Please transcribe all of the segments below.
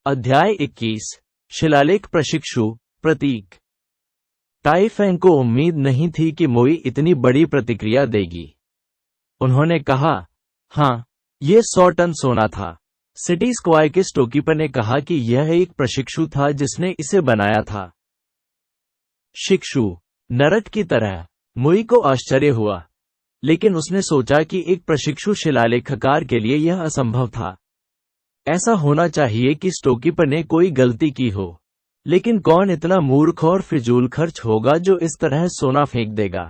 अध्याय 21 शिलालेख प्रशिक्षु प्रतीक। टाई फैंग को उम्मीद नहीं थी कि मोई इतनी बड़ी प्रतिक्रिया देगी। उन्होंने कहा, हाँ, यह 100 टन सोना था। सिटी स्क्वायर के स्टोरकीपर ने कहा कि यह एक प्रशिक्षु था जिसने इसे बनाया था। शिक्षु नरक की तरह। मोई को आश्चर्य हुआ, लेकिन उसने सोचा कि एक प्रशिक्षु शिलालेखकार के लिए यह असंभव था। ऐसा होना चाहिए कि स्टोरकीपर ने कोई गलती की हो, लेकिन कौन इतना मूर्ख और फिजूल खर्च होगा जो इस तरह सोना फेंक देगा।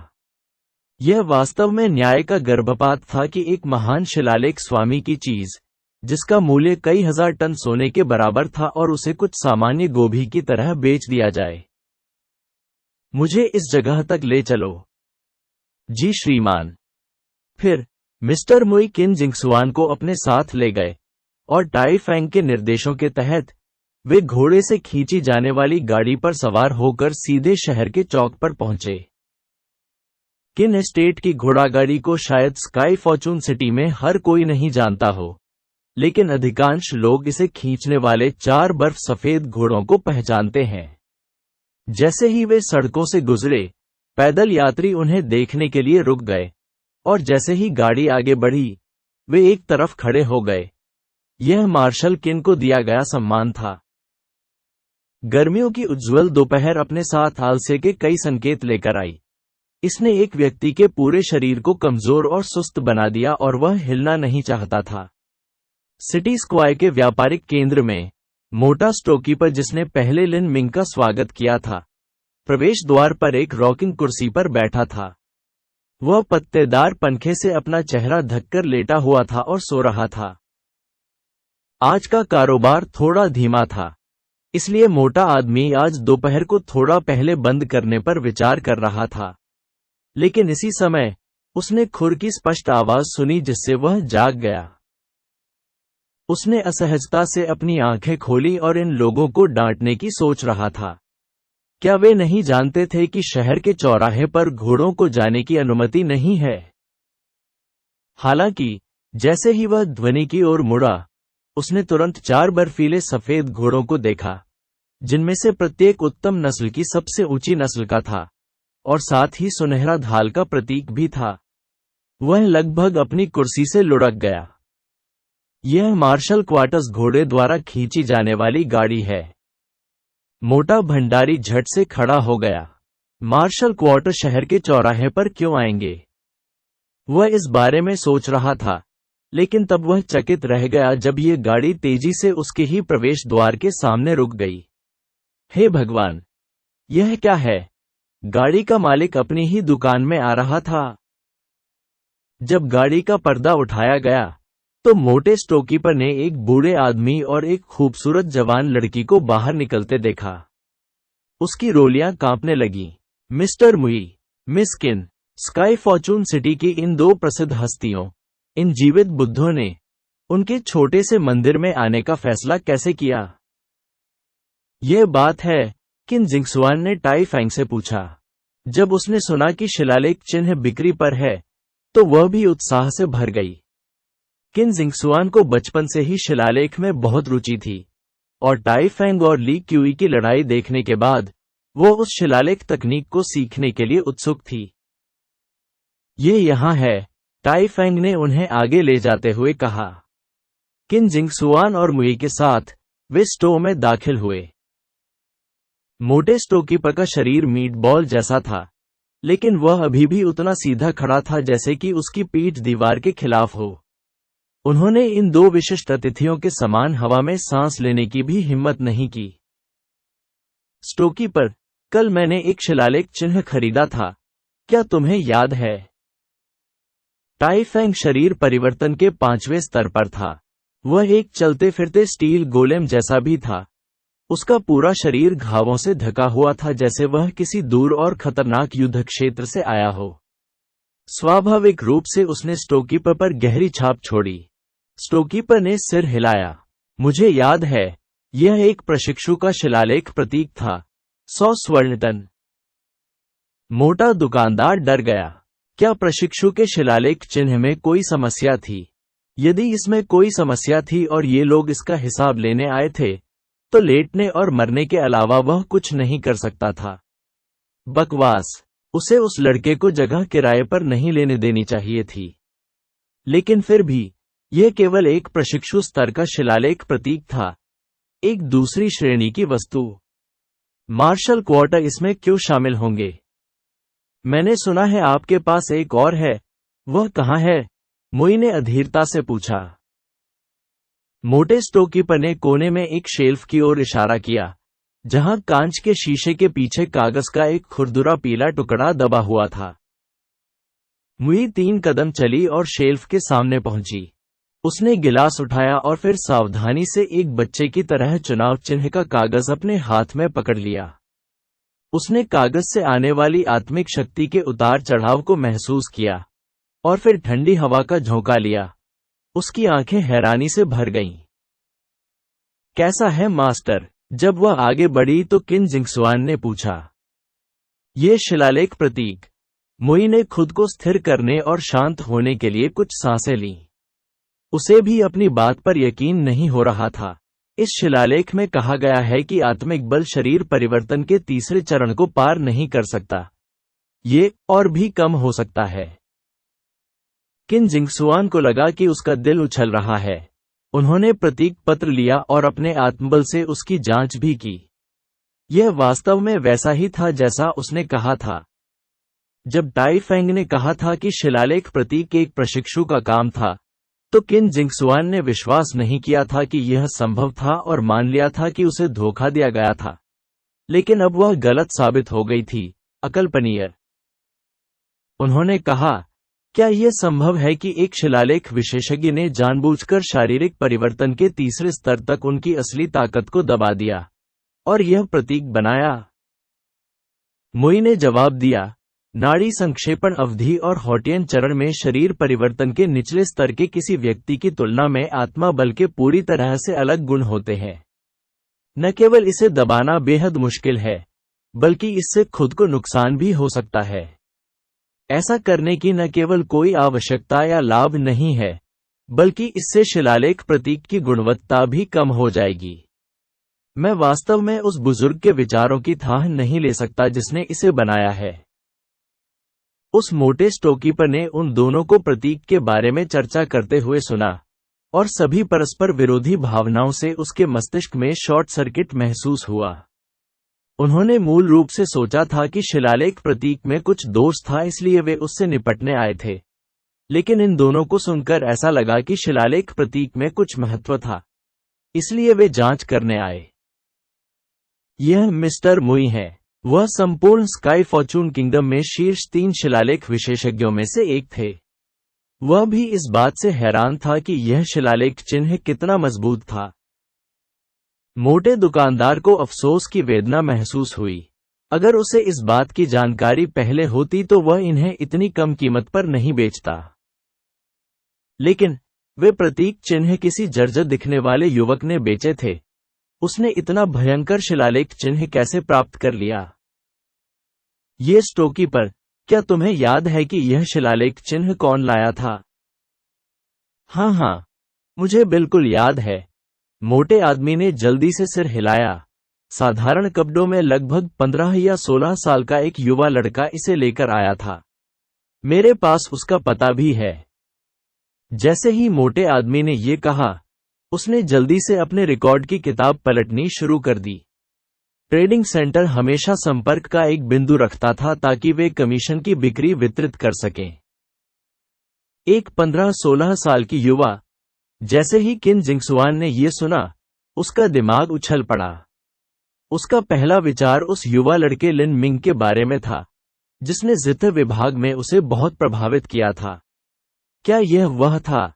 यह वास्तव में न्याय का गर्भपात था कि एक महान शिलालेख स्वामी की चीज, जिसका मूल्य कई हजार टन सोने के बराबर था, और उसे कुछ सामान्य गोभी की तरह बेच दिया जाए। मुझे इस जगह तक ले चलो। जी श्रीमान। फिर मिस्टर मुई किन जिंगसुआन को अपने साथ ले गए, और टाई फैंग के निर्देशों के तहत वे घोड़े से खींची जाने वाली गाड़ी पर सवार होकर सीधे शहर के चौक पर पहुंचे। किन एस्टेट की घोड़ागाड़ी को शायद स्काई फॉर्चून सिटी में हर कोई नहीं जानता हो, लेकिन अधिकांश लोग इसे खींचने वाले 4 बर्फ सफेद घोड़ों को पहचानते हैं। जैसे ही वे सड़कों से गुजरे, पैदल यात्री उन्हें देखने के लिए रुक गए, और जैसे ही गाड़ी आगे बढ़ी, वे एक तरफ खड़े हो गए। यह मार्शल किन को दिया गया सम्मान था। गर्मियों की उज्ज्वल दोपहर अपने साथ आलस्य के कई संकेत लेकर आई। इसने एक व्यक्ति के पूरे शरीर को कमजोर और सुस्त बना दिया, और वह हिलना नहीं चाहता था। सिटी स्क्वायर के व्यापारिक केंद्र में मोटा स्टोरकीपर, जिसने पहले लिन मिंग का स्वागत किया था, प्रवेश द्वार पर एक रॉकिंग कुर्सी पर बैठा था। वह पत्तेदार पंखे से अपना चेहरा ढककर लेटा हुआ था और सो रहा था। आज का कारोबार थोड़ा धीमा था, इसलिए मोटा आदमी आज दोपहर को थोड़ा पहले बंद करने पर विचार कर रहा था। लेकिन इसी समय उसने खुर की स्पष्ट आवाज सुनी, जिससे वह जाग गया। उसने असहजता से अपनी आंखें खोली और इन लोगों को डांटने की सोच रहा था। क्या वे नहीं जानते थे कि शहर के चौराहे पर घोड़ों को जाने की अनुमति नहीं है? हालांकि जैसे ही वह ध्वनि की ओर मुड़ा, उसने तुरंत 4 बर्फीले सफेद घोड़ों को देखा, जिनमें से प्रत्येक उत्तम नस्ल की सबसे ऊंची नस्ल का था, और साथ ही सुनहरा ढाल का प्रतीक भी था। वह लगभग अपनी कुर्सी से लुढ़क गया। यह मार्शल क्वार्टर्स घोड़े द्वारा खींची जाने वाली गाड़ी है। मोटा भंडारी झट से खड़ा हो गया। मार्शल क्वार्टर शहर के चौराहे पर क्यों आएंगे? वह इस बारे में सोच रहा था, लेकिन तब वह चकित रह गया जब यह गाड़ी तेजी से उसके ही प्रवेश द्वार के सामने रुक गई। हे भगवान, यह क्या है? गाड़ी का मालिक अपनी ही दुकान में आ रहा था। जब गाड़ी का पर्दा उठाया गया, तो मोटे स्टोरकीपर ने एक बूढ़े आदमी और एक खूबसूरत जवान लड़की को बाहर निकलते देखा। उसकी रोलियां कांपने लगीं। मिस्टर मुई, मिस किन, स्काई फॉर्चून सिटी की इन 2 प्रसिद्ध हस्तियों, इन जीवित बुद्धों ने उनके छोटे से मंदिर में आने का फैसला कैसे किया? यह बात है, किन जिंगसुआन ने टाई फैंग से पूछा। जब उसने सुना कि शिलालेख चिन्ह बिक्री पर है, तो वह भी उत्साह से भर गई। किन जिंगसुआन को बचपन से ही शिलालेख में बहुत रुचि थी, और टाई फैंग और ली क्यूई की लड़ाई देखने के बाद वो उस शिलालेख तकनीक को सीखने के लिए उत्सुक थी। ये यहाँ है, टाई फैंग ने उन्हें आगे ले जाते हुए कहा। किन जिंगसुआन और मुई के साथ वे स्टोर में दाखिल हुए। मोटे स्टोरकीपर का शरीर मीट बॉल जैसा था, लेकिन वह अभी भी उतना सीधा खड़ा था जैसे कि उसकी पीठ दीवार के खिलाफ हो। उन्होंने इन 2 विशिष्ट अतिथियों के समान हवा में सांस लेने की भी हिम्मत नहीं की। स्टोरकीपर, कल मैंने एक शिलालेख चिन्ह खरीदा था, क्या तुम्हें याद है? टाई फैंग शरीर परिवर्तन के 5वें स्तर पर था। वह एक चलते फिरते स्टील गोलेम जैसा भी था। उसका पूरा शरीर घावों से ढका हुआ था, जैसे वह किसी दूर और खतरनाक युद्ध क्षेत्र से आया हो। स्वाभाविक रूप से उसने स्टोरकीपर पर गहरी छाप छोड़ी। स्टोरकीपर ने सिर हिलाया। मुझे याद है, यह एक प्रशिक्षु का शिलालेख प्रतीक था। 100 स्वर्ण टन। मोटा दुकानदार डर गया। क्या प्रशिक्षु के शिलालेख चिन्ह में कोई समस्या थी? यदि इसमें कोई समस्या थी और ये लोग इसका हिसाब लेने आए थे, तो लेटने और मरने के अलावा वह कुछ नहीं कर सकता था। बकवास। उसे उस लड़के को जगह किराए पर नहीं लेने देनी चाहिए थी। लेकिन फिर भी यह केवल एक प्रशिक्षु स्तर का शिलालेख प्रतीक था, एक दूसरी श्रेणी की वस्तु। मार्शल क्वार्टर इसमें क्यों शामिल होंगे? मैंने सुना है आपके पास एक और है, वह कहाँ है? मुई ने अधीरता से पूछा। मोटे स्टोरकीपर ने कोने में एक शेल्फ की ओर इशारा किया, जहां कांच के शीशे के पीछे कागज का एक खुरदुरा पीला टुकड़ा दबा हुआ था। मुई 3 कदम चली और शेल्फ के सामने पहुंची। उसने गिलास उठाया और फिर सावधानी से एक बच्चे की तरह चुनाव चिन्ह का कागज अपने हाथ में पकड़ लिया। उसने कागज से आने वाली आत्मिक शक्ति के उतार चढ़ाव को महसूस किया और फिर ठंडी हवा का झोंका लिया। उसकी आंखें हैरानी से भर गईं। कैसा है मास्टर? जब वह आगे बढ़ी तो किन जिंगसुआन ने पूछा। ये शिलालेख प्रतीक। मुई ने खुद को स्थिर करने और शांत होने के लिए कुछ सांसें लीं। उसे भी अपनी बात पर यकीन नहीं हो रहा था। इस शिलालेख में कहा गया है कि आत्मिक बल शरीर परिवर्तन के तीसरे चरण को पार नहीं कर सकता। ये और भी कम हो सकता है। किन जिंगसुआन को लगा कि उसका दिल उछल रहा है। उन्होंने प्रतीक पत्र लिया और अपने आत्मबल से उसकी जांच भी की। यह वास्तव में वैसा ही था जैसा उसने कहा था। जब टाई फेंग ने कहा था कि शिलालेख प्रतीक एक प्रशिक्षु का काम था, तो किन जिंगसुआन ने विश्वास नहीं किया था कि यह संभव था और मान लिया था कि उसे धोखा दिया गया था। लेकिन अब वह गलत साबित हो गई थी, अकल्पनीय। उन्होंने कहा, क्या यह संभव है कि एक शिलालेख विशेषज्ञ ने जानबूझकर शारीरिक परिवर्तन के तीसरे स्तर तक उनकी असली ताकत को दबा दिया और यह प्रतीक बनाया? मुई ने जवाब दिया, नाड़ी संक्षेपण अवधि और हॉटियन चरण में शरीर परिवर्तन के निचले स्तर के किसी व्यक्ति की तुलना में आत्मा बल के पूरी तरह से अलग गुण होते हैं। न केवल इसे दबाना बेहद मुश्किल है, बल्कि इससे खुद को नुकसान भी हो सकता है। ऐसा करने की न केवल कोई आवश्यकता या लाभ नहीं है, बल्कि इससे शिलालेख प्रतीक की गुणवत्ता भी कम हो जाएगी। मैं वास्तव में उस बुजुर्ग के विचारों की थाह नहीं ले सकता जिसने इसे बनाया है। उस मोटे स्टोरकीपर ने उन दोनों को प्रतीक के बारे में चर्चा करते हुए सुना, और सभी परस्पर विरोधी भावनाओं से उसके मस्तिष्क में शॉर्ट सर्किट महसूस हुआ। उन्होंने मूल रूप से सोचा था कि शिलालेख प्रतीक में कुछ दोष था, इसलिए वे उससे निपटने आए थे। लेकिन इन दोनों को सुनकर ऐसा लगा कि शिलालेख प्रतीक में कुछ महत्व था, इसलिए वे जांच करने आए। यह मिस्टर मुई है। वह संपूर्ण स्काई फॉर्चून किंगडम में शीर्ष 3 शिलालेख विशेषज्ञों में से एक थे। वह भी इस बात से हैरान था कि यह शिलालेख चिन्ह कितना मजबूत था। मोटे दुकानदार को अफसोस की वेदना महसूस हुई। अगर उसे इस बात की जानकारी पहले होती तो वह इन्हें इतनी कम कीमत पर नहीं बेचता। लेकिन वे प्रतीक चिन्ह किसी जर्जर दिखने वाले युवक ने बेचे थे। उसने इतना भयंकर शिलालेख चिन्ह कैसे प्राप्त कर लिया? ये स्टोरकीपर, क्या तुम्हें याद है कि यह शिलालेख चिन्ह कौन लाया था? हाँ, मुझे बिल्कुल याद है। मोटे आदमी ने जल्दी से सिर हिलाया। साधारण कपड़ों में लगभग 15 या 16 साल का एक युवा लड़का इसे लेकर आया था। मेरे पास उसका पता भी है। जैसे ही मोटे आदमी ने ये कहा, उसने जल्दी से अपने रिकॉर्ड की किताब पलटनी शुरू कर दी। ट्रेडिंग सेंटर हमेशा संपर्क का एक बिंदु रखता था ताकि वे कमीशन की बिक्री वितरित कर सकें। एक 15-16 साल की युवा। जैसे ही किन जिंगसुआन ने यह सुना, उसका दिमाग उछल पड़ा। उसका पहला विचार उस युवा लड़के लिन मिंग के बारे में था, जिसने जित विभाग में उसे बहुत प्रभावित किया था। क्या यह वह था?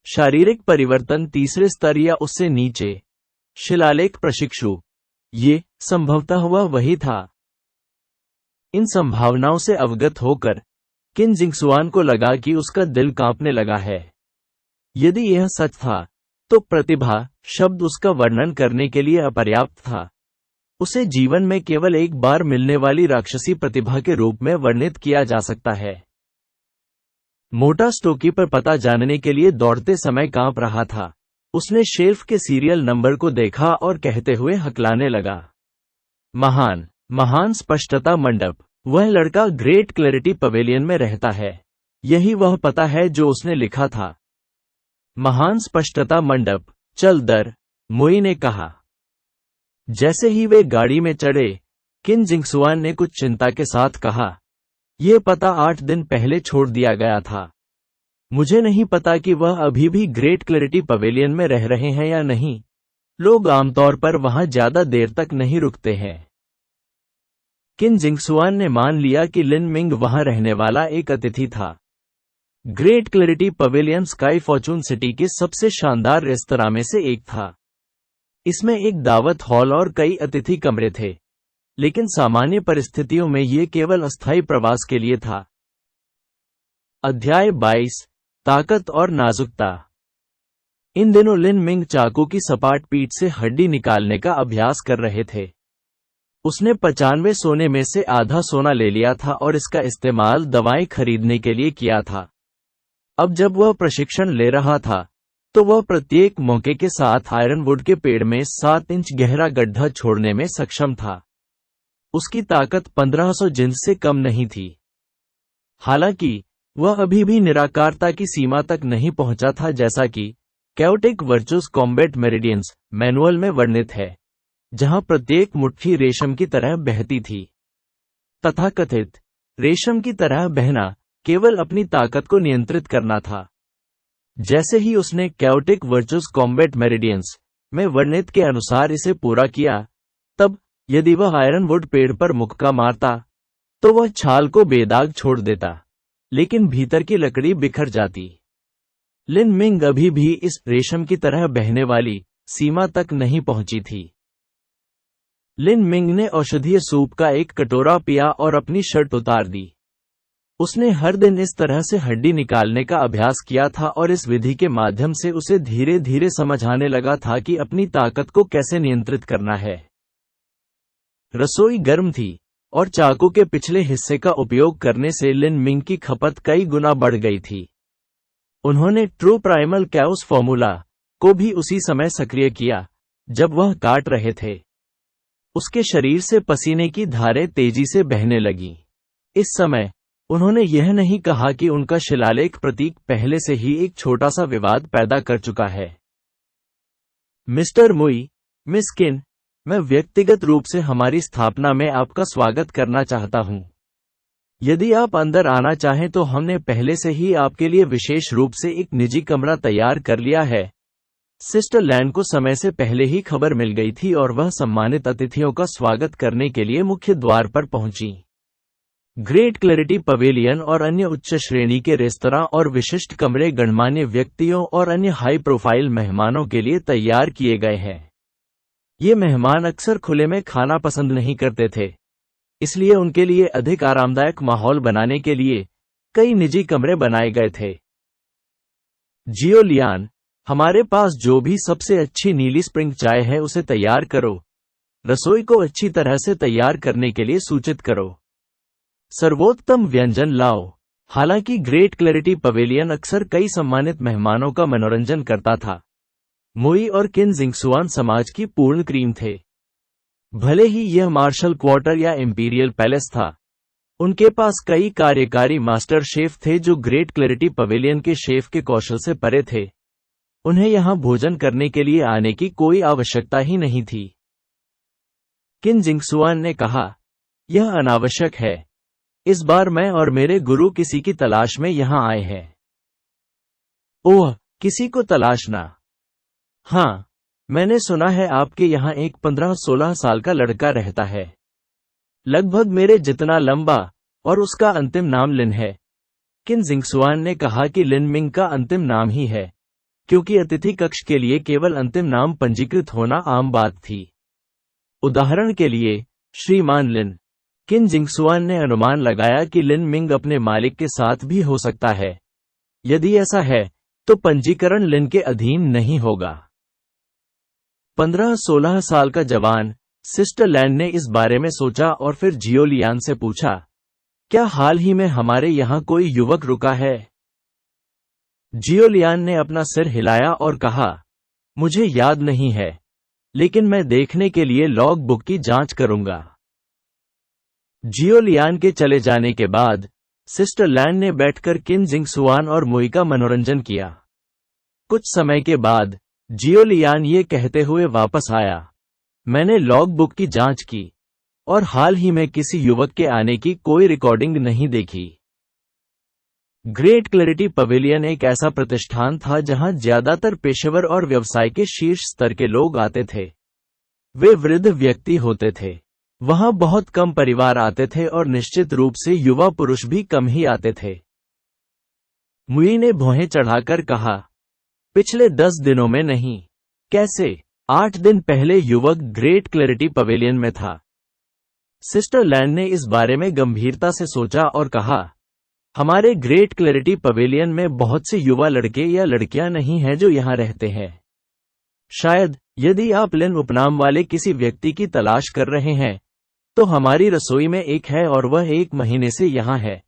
शारीरिक परिवर्तन तीसरे स्तर या उससे नीचे? शिलालेख प्रशिक्षु। ये संभवतः हुआ वही था। इन संभावनाओं से अवगत होकर किन जिंगसुआन को लगा कि उसका दिल कांपने लगा है। यदि यह सच था, तो प्रतिभा शब्द उसका वर्णन करने के लिए अपर्याप्त था। उसे जीवन में केवल एक बार मिलने वाली राक्षसी प्रतिभा के रूप में वर्णित किया जा सकता है। मोटा स्टोरकीपर पता जानने के लिए दौड़ते समय कांप रहा था। उसने शेल्फ के सीरियल नंबर को देखा और कहते हुए हकलाने लगा। महान, महान स्पष्टता मंडप। वह लड़का ग्रेट क्लैरिटी पवेलियन में रहता है। यही वह पता है जो उसने लिखा था। महान स्पष्टता मंडप, चल दर, मोई ने कहा। जैसे ही वे गाड़ी में चढ़े, किन जिंगसुआन ने कुछ चिंता के साथ कहा, यह पता 8 दिन पहले छोड़ दिया गया था। मुझे नहीं पता कि वह अभी भी ग्रेट क्लैरिटी पवेलियन में रह रहे हैं या नहीं। लोग आमतौर पर वहां ज्यादा देर तक नहीं रुकते हैं। किन जिंगसुआन ने मान लिया कि लिन मिंग वहां रहने वाला एक अतिथि था। Great clarity pavilion sky Fortune city के सबसे शानदार रेस्तरां में से एक था। इसमें एक दावत हॉल और कई अतिथि कमरे थे, लेकिन सामान्य परिस्थितियों में ये केवल अस्थायी प्रवास के लिए था। अध्याय 22, ताकत और नाजुकता। इन दिनों लिन मिंग चाकू की सपाट पीठ से हड्डी निकालने का अभ्यास कर रहे थे। उसने 95 सोने में से आधा सोना ले लिया था और इसका इस्तेमाल दवाएं खरीदने के लिए किया था। अब जब वह प्रशिक्षण ले रहा था, तो वह प्रत्येक मौके के साथ आयरनवुड के पेड़ में 7 इंच गहरा गड्ढा छोड़ने में सक्षम था। उसकी ताकत 1500 जिन्स से कम नहीं थी। हालांकि वह अभी भी निराकारता की सीमा तक नहीं पहुंचा था, जैसा कि chaotic virtuous combat meridians manual में वर्णित है, जहां प्रत्येक मुट्ठी रेशम की तरह बहती थी। तथाकथित रेशम की तरह बहना केवल अपनी ताकत को नियंत्रित करना था। जैसे ही उसने कैओटिक वर्चुअस कॉम्बैट मेरिडियंस में वर्णित के अनुसार इसे पूरा किया, तब यदि वह आयरनवुड पेड़ पर मुक्का मारता, तो वह छाल को बेदाग छोड़ देता, लेकिन भीतर की लकड़ी बिखर जाती। लिन मिंग अभी भी इस रेशम की तरह बहने वाली सीमा तक नहीं पहुंची थी। लिन मिंग ने औषधीय सूप का एक कटोरा पिया और अपनी शर्ट उतार दी। उसने हर दिन इस तरह से हड्डी निकालने का अभ्यास किया था और इस विधि के माध्यम से उसे धीरे धीरे समझ आने लगा था कि अपनी ताकत को कैसे नियंत्रित करना है। रसोई गर्म थी और चाकू के पिछले हिस्से का उपयोग करने से लिन मिंग की खपत कई गुना बढ़ गई थी। उन्होंने ट्रू प्राइमल कैओस फॉर्मूला को भी उसी समय सक्रिय किया जब वह काट रहे थे। उसके शरीर से पसीने की धारें तेजी से बहने लगीं। इस समय उन्होंने यह नहीं कहा कि उनका शिलालेख प्रतीक पहले से ही एक छोटा सा विवाद पैदा कर चुका है। मिस्टर मुई, मिस किन, मैं व्यक्तिगत रूप से हमारी स्थापना में आपका स्वागत करना चाहता हूं। यदि आप अंदर आना चाहें तो हमने पहले से ही आपके लिए विशेष रूप से एक निजी कमरा तैयार कर लिया है। सिस्टर लैंड को समय से पहले ही खबर मिल गई थी और वह सम्मानित अतिथियों का स्वागत करने के लिए मुख्य द्वार पर पहुंची। ग्रेट क्लैरिटी पवेलियन और अन्य उच्च श्रेणी के रेस्तरां और विशिष्ट कमरे गणमान्य व्यक्तियों और अन्य हाई प्रोफाइल मेहमानों के लिए तैयार किए गए हैं। ये मेहमान अक्सर खुले में खाना पसंद नहीं करते थे, इसलिए उनके लिए अधिक आरामदायक माहौल बनाने के लिए कई निजी कमरे बनाए गए थे। जियो लियान, हमारे पास जो भी सबसे अच्छी नीली स्प्रिंग चाय है उसे तैयार करो। रसोई को अच्छी तरह से तैयार करने के लिए सूचित करो। सर्वोत्तम व्यंजन लाओ। हालांकि ग्रेट क्लैरिटी पवेलियन अक्सर कई सम्मानित मेहमानों का मनोरंजन करता था, मुई और किन जिंगसुआन समाज की पूर्ण क्रीम थे। भले ही यह मार्शल क्वार्टर या इंपीरियल पैलेस था, उनके पास कई कार्यकारी मास्टर शेफ थे जो ग्रेट क्लैरिटी पवेलियन के शेफ के कौशल से परे थे। उन्हें यहां भोजन करने के लिए आने की कोई आवश्यकता ही नहीं थी। किन जिंगसुआन ने कहा, यह अनावश्यक है। इस बार मैं और मेरे गुरु किसी की तलाश में यहां आए हैं। ओह, किसी को तलाशना? हाँ, मैंने सुना है आपके यहां एक 15-16 साल का लड़का रहता है, लगभग मेरे जितना लंबा, और उसका अंतिम नाम लिन है। किन जिंगसुआन ने कहा कि लिन मिंग का अंतिम नाम ही है, क्योंकि अतिथि कक्ष के लिए केवल अंतिम नाम पंजीकृत होना आम बात थी। उदाहरण के लिए, श्रीमान लिन। किन जिंगसुआन ने अनुमान लगाया कि लिन मिंग अपने मालिक के साथ भी हो सकता है। यदि ऐसा है, तो पंजीकरण लिन के अधीन नहीं होगा। 15-16 साल का जवान सिस्टर लैंड ने इस बारे में सोचा और फिर जियो लियान से पूछा, क्या हाल ही में हमारे यहाँ कोई युवक रुका है? जियो लियान ने अपना सिर हिलाया और कहा, मुझे याद नहीं है, लेकिन मैं देखने के लिए लॉग बुक की जांच करूंगा। जियोलियान के चले जाने के बाद सिस्टर लैन ने बैठकर किन जिंगसुआन और मुई का मनोरंजन किया। कुछ समय के बाद जियोलियान ये कहते हुए वापस आया, मैंने लॉग बुक की जांच की और हाल ही में किसी युवक के आने की कोई रिकॉर्डिंग नहीं देखी। ग्रेट क्लैरिटी पवेलियन एक ऐसा प्रतिष्ठान था जहां ज्यादातर पेशेवर और व्यवसाय के शीर्ष स्तर के लोग आते थे। वे वृद्ध व्यक्ति होते थे। वहां बहुत कम परिवार आते थे और निश्चित रूप से युवा पुरुष भी कम ही आते थे। मुई ने भौहें चढ़ाकर कहा, पिछले 10 दिनों में नहीं। कैसे? 8 दिन पहले युवक ग्रेट क्लैरिटी पवेलियन में था। सिस्टर लैंड ने इस बारे में गंभीरता से सोचा और कहा, हमारे ग्रेट क्लैरिटी पवेलियन में बहुत से युवा लड़के या लड़कियां नहीं हैं जो यहां रहते हैं। शायद यदि आप लिन उपनाम वाले किसी व्यक्ति की तलाश कर रहे हैं तो हमारी रसोई में एक है और वह 1 महीने से यहां है,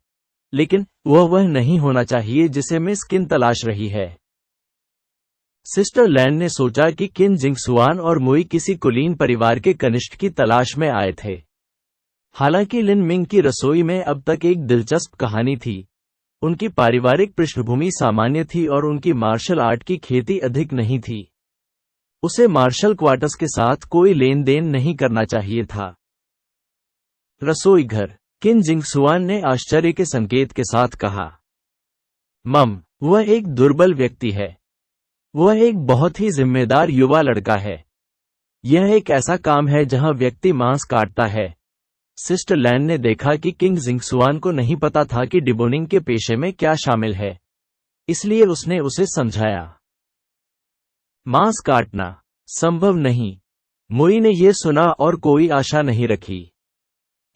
लेकिन वह नहीं होना चाहिए जिसे मिस किन तलाश रही है। सिस्टर लैंड ने सोचा कि किन जिंगसुआन और मुई किसी कुलीन परिवार के कनिष्ठ की तलाश में आए थे। हालांकि लिन मिंग की रसोई में अब तक एक दिलचस्प कहानी थी। उनकी पारिवारिक पृष्ठभूमि सामान्य थी और उनकी मार्शल आर्ट की खेती अधिक नहीं थी। उसे मार्शल क्वार्टर्स के साथ कोई लेन देन नहीं करना चाहिए था। रसोई घर, किन जिंगसुआन ने आश्चर्य के संकेत के साथ कहा, मम, वह एक दुर्बल व्यक्ति है। वह एक बहुत ही जिम्मेदार युवा लड़का है। यह एक ऐसा काम है जहां व्यक्ति मांस काटता है। सिस्टर लैंड ने देखा कि किंग जिंगसुआन को नहीं पता था कि डिबोनिंग के पेशे में क्या शामिल है, इसलिए उसने उसे समझाया। मांस काटना संभव नहीं। मुई ने यह सुना और कोई आशा नहीं रखी।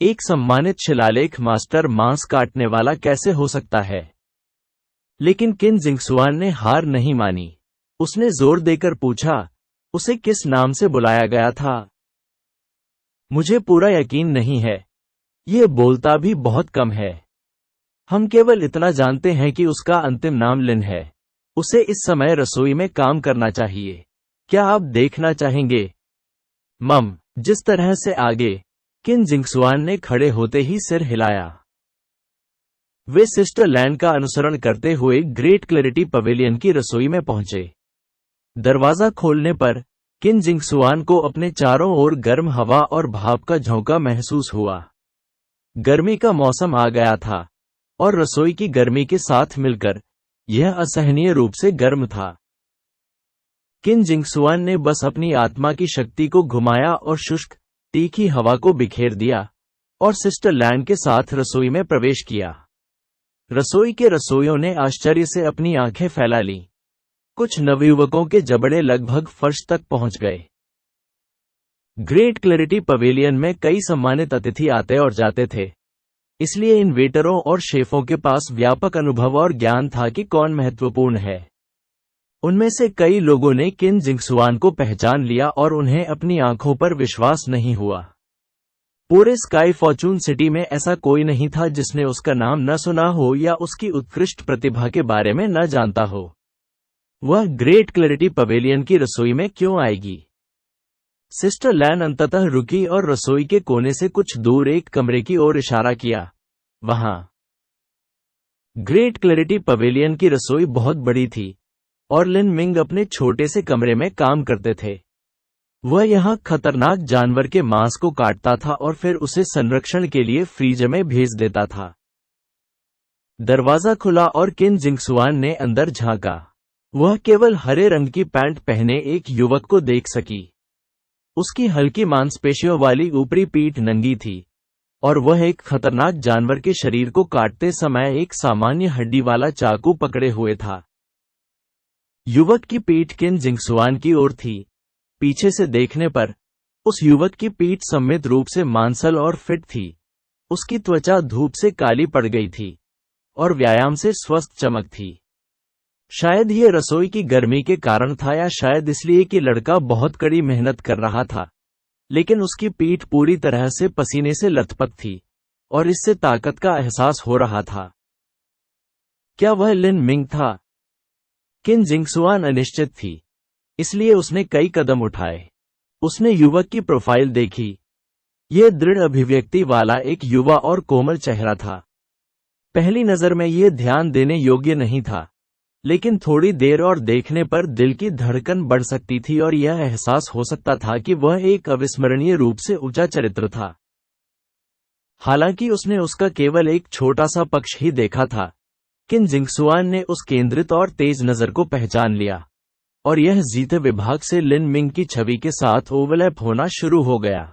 एक सम्मानित शिलालेख मास्टर मांस काटने वाला कैसे हो सकता है? लेकिन किन जिंगसुआन ने हार नहीं मानी। उसने जोर देकर पूछा, उसे किस नाम से बुलाया गया था? मुझे पूरा यकीन नहीं है। यह बोलता भी बहुत कम है। हम केवल इतना जानते हैं कि उसका अंतिम नाम लिन है। उसे इस समय रसोई में काम करना चाहिए। क्या आप देखना चाहेंगे? मम, जिस तरह से आगे। किन जिंगसुआन ने खड़े होते ही सिर हिलाया। वे सिस्टर लैंड का अनुसरण करते हुए ग्रेट क्लैरिटी पवेलियन की रसोई में पहुंचे। दरवाजा खोलने पर किन जिंगसुआन को अपने चारों ओर गर्म हवा और भाप का झोंका महसूस हुआ। गर्मी का मौसम आ गया था और रसोई की गर्मी के साथ मिलकर यह असहनीय रूप से गर्म था। किन जिंगसुआन ने बस अपनी आत्मा की शक्ति को घुमाया और शुष्क, तीखी हवा को बिखेर दिया और सिस्टर लैंड के साथ रसोई में प्रवेश किया। रसोई के रसोइयों ने आश्चर्य से अपनी आंखें फैला लीं। कुछ नवयुवकों के जबड़े लगभग फर्श तक पहुंच गए। ग्रेट क्लैरिटी पवेलियन में कई सम्मानित अतिथि आते और जाते थे, इसलिए इन वेटरों और शेफों के पास व्यापक अनुभव और ज्ञान था कि कौन महत्वपूर्ण है। उनमें से कई लोगों ने किन जिंगसुआन को पहचान लिया और उन्हें अपनी आंखों पर विश्वास नहीं हुआ। पूरे स्काई फॉर्चून सिटी में ऐसा कोई नहीं था जिसने उसका नाम न सुना हो या उसकी उत्कृष्ट प्रतिभा के बारे में न जानता हो। वह ग्रेट क्लैरिटी पवेलियन की रसोई में क्यों आएगी? सिस्टर लैन अंततः रुकी और रसोई के कोने से कुछ दूर एक कमरे की ओर इशारा किया। वहां ग्रेट क्लैरिटी पवेलियन की रसोई बहुत बड़ी थी और लिन मिंग अपने छोटे से कमरे में काम करते थे। वह यहां खतरनाक जानवर के मांस को काटता था और फिर उसे संरक्षण के लिए फ्रीजर में भेज देता था। दरवाजा खुला और किन जिंगसुआन ने अंदर झांका। वह केवल हरे रंग की पैंट पहने एक युवक को देख सकी। उसकी हल्की मांसपेशियों वाली ऊपरी पीठ नंगी थी और वह एक खतरनाक जानवर के शरीर को काटते समय एक सामान्य हड्डी वाला चाकू पकड़े हुए था। युवक की पीठ किन जिंगसुआन की ओर थी। पीछे से देखने पर उस युवक की पीठ सम्मिलित रूप से मांसल और फिट थी। उसकी त्वचा धूप से काली पड़ गई थी और व्यायाम से स्वस्थ चमक थी। शायद ये रसोई की गर्मी के कारण था या शायद इसलिए कि लड़का बहुत कड़ी मेहनत कर रहा था, लेकिन उसकी पीठ पूरी तरह से पसीने से लथपथ थी और इससे ताकत का एहसास हो रहा था। क्या वह लिन मिंग था? किन जिंगसुआन अनिश्चित थी। इसलिए उसने कई कदम उठाए। उसने युवक की प्रोफाइल देखी। यह दृढ़ अभिव्यक्ति वाला एक युवा और कोमल चेहरा था। पहली नजर में यह ध्यान देने योग्य नहीं था, लेकिन थोड़ी देर और देखने पर दिल की धड़कन बढ़ सकती थी और यह एहसास हो सकता था कि वह एक अविस्मरणीय रूप से ऊंचा चरित्र था। हालांकि उसने उसका केवल एक छोटा सा पक्ष ही देखा था, किन जिंगसुआन ने उस केंद्रित और तेज नजर को पहचान लिया, और यह जीते विभाग से लिन मिंग की छवि के साथ ओवरलैप होना शुरू हो गया।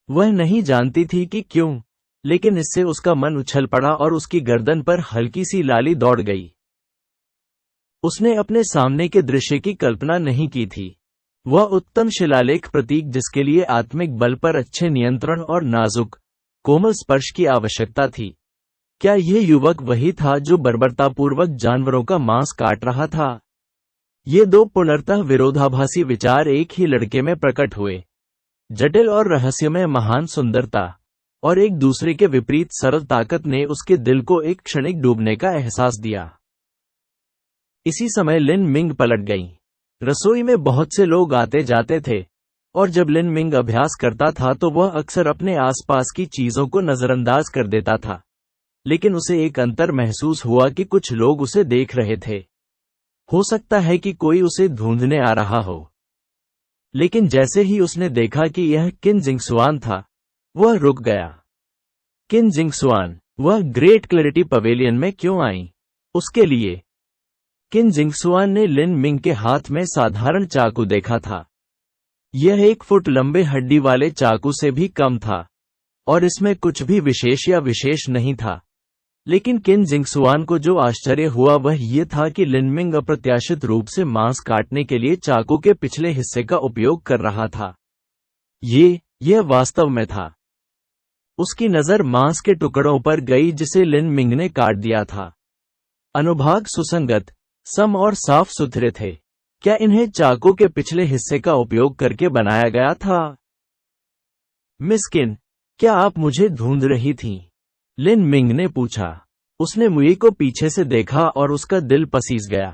वह नहीं जानती थी कि क्यों, लेकिन इससे उसका मन उछल पड़ा और उसकी गर्दन पर हल्की सी लाली दौड़ गई। उसने अपने सामने के दृश्य की कल्पना नहीं की थी। वह उत्तम शिलालेख प्रतीक जिसके लिए आत्मिक बल पर अच्छे नियंत्रण और नाजुक कोमल स्पर्श की आवश्यकता थी। क्या यह युवक वही था जो बर्बरतापूर्वक जानवरों का मांस काट रहा था? ये दो पूर्णतः विरोधाभासी विचार एक ही लड़के में प्रकट हुए। जटिल और रहस्यमय महान सुंदरता और एक दूसरे के विपरीत सरल ताकत ने उसके दिल को एक क्षणिक डूबने का एहसास दिया। इसी समय लिन मिंग पलट गई। रसोई में बहुत से लोग आते जाते थे, और जब लिन मिंग अभ्यास करता था तो वह अक्सर अपने आसपास की चीजों को नजरअंदाज कर देता था, लेकिन उसे एक अंतर महसूस हुआ कि कुछ लोग उसे देख रहे थे। हो सकता है कि कोई उसे ढूंढने आ रहा हो। लेकिन जैसे ही उसने देखा कि यह किन जिंगसुआन था, वह रुक गया। किन जिंगसुआन, वह ग्रेट क्लैरिटी पवेलियन में क्यों आई? उसके लिए। किन जिंगसुआन ने लिन मिंग के हाथ में साधारण चाकू देखा था। यह 1 फुट लंबे हड्डी वाले चाकू से भी कम था, और इसमें कुछ भी विशेष या विशेष नहीं था। लेकिन किन जिंगसुआन को जो आश्चर्य हुआ वह यह था कि लिन मिंग अप्रत्याशित रूप से मांस काटने के लिए चाकू के पिछले हिस्से का उपयोग कर रहा था। यह वास्तव में था। उसकी नजर मांस के टुकड़ों पर गई जिसे लिन मिंग ने काट दिया था। अनुभाग सुसंगत, सम और साफ सुथरे थे। क्या इन्हें चाकू के पिछले हिस्से का उपयोग करके बनाया गया था? मिस किन, क्या आप मुझे ढूंढ रही थीं? लिन मिंग ने पूछा। उसने मुई को पीछे से देखा और उसका दिल पसीज गया।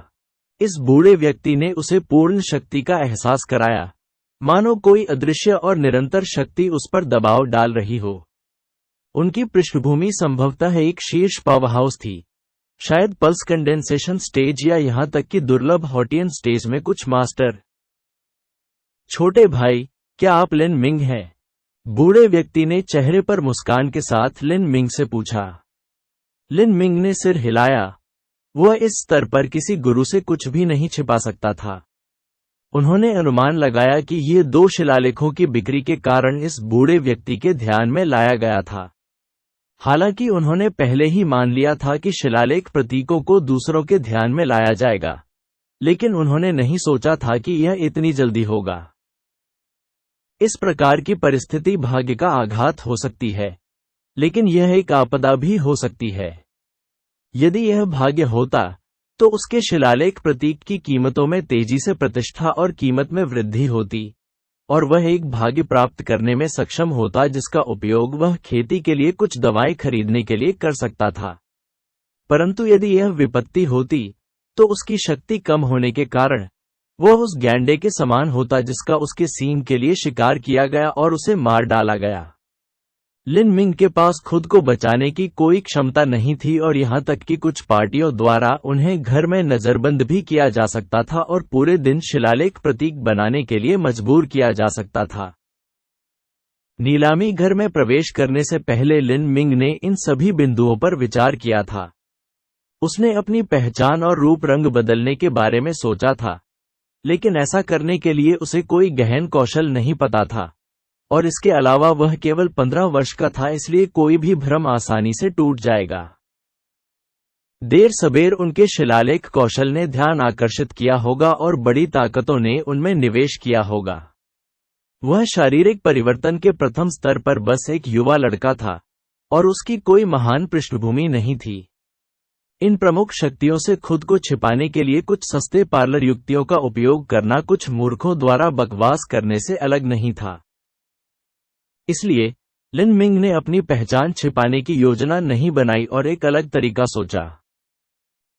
इस बूढ़े व्यक्ति ने उसे पूर्ण शक्ति का एहसास कराया, मानो कोई अदृश्य और निरंतर शक्ति उस पर दबाव डाल रही हो। उनकी पृष्ठभूमि संभवतः एक शीर्ष पावरहाउस थी, शायद पल्स कंडेंसेशन स्टेज या यहां तक कि दुर्लभ हॉटियन स्टेज में कुछ मास्टर। छोटे भाई, क्या आप लिन मिंग हैं? बूढ़े व्यक्ति ने चेहरे पर मुस्कान के साथ लिन मिंग से पूछा। लिन मिंग ने सिर हिलाया। वह इस स्तर पर किसी गुरु से कुछ भी नहीं छिपा सकता था। उन्होंने अनुमान लगाया कि ये 2 शिलालेखों की बिक्री के कारण इस बूढ़े व्यक्ति के ध्यान में लाया गया था। हालांकि उन्होंने पहले ही मान लिया था कि शिलालेख प्रतीकों को दूसरों के ध्यान में लाया जाएगा, लेकिन उन्होंने नहीं सोचा था कि यह इतनी जल्दी होगा। इस प्रकार की परिस्थिति भाग्य का आघात हो सकती है, लेकिन यह एक आपदा भी हो सकती है। यदि यह भाग्य होता, तो उसके शिलालेख प्रतीक की कीमतों में तेजी से प्रतिष्ठा और कीमत में वृद्धि होती, और वह एक भाग्य प्राप्त करने में सक्षम होता जिसका उपयोग वह खेती के लिए कुछ दवाएं खरीदने के लिए कर सकता था। परंतु यदि यह विपत्ति होती, तो उसकी शक्ति कम होने के कारण वह उस गैंडे के समान होता जिसका उसके सींग के लिए शिकार किया गया और उसे मार डाला गया। लिन मिंग के पास खुद को बचाने की कोई क्षमता नहीं थी और यहां तक कि कुछ पार्टियों द्वारा उन्हें घर में नजरबंद भी किया जा सकता था और पूरे दिन शिलालेख प्रतीक बनाने के लिए मजबूर किया जा सकता था। नीलामी घर में प्रवेश करने से पहले लिन मिंग ने इन सभी बिंदुओं पर विचार किया था। उसने अपनी पहचान और रूप रंग बदलने के बारे में सोचा था, लेकिन ऐसा करने के लिए उसे कोई गहन कौशल नहीं पता था, और इसके अलावा वह केवल 15 वर्ष का था, इसलिए कोई भी भ्रम आसानी से टूट जाएगा। देर सबेर उनके शिलालेख कौशल ने ध्यान आकर्षित किया होगा और बड़ी ताकतों ने उनमें निवेश किया होगा। वह शारीरिक परिवर्तन के प्रथम स्तर पर बस एक युवा लड़का था, और उसकी कोई महान पृष्ठभूमि नहीं थी। इन प्रमुख शक्तियों से खुद को छिपाने के लिए कुछ सस्ते पार्लर युक्तियों का उपयोग करना कुछ मूर्खों द्वारा बकवास करने से अलग नहीं था। इसलिए लिन मिंग ने अपनी पहचान छिपाने की योजना नहीं बनाई और एक अलग तरीका सोचा।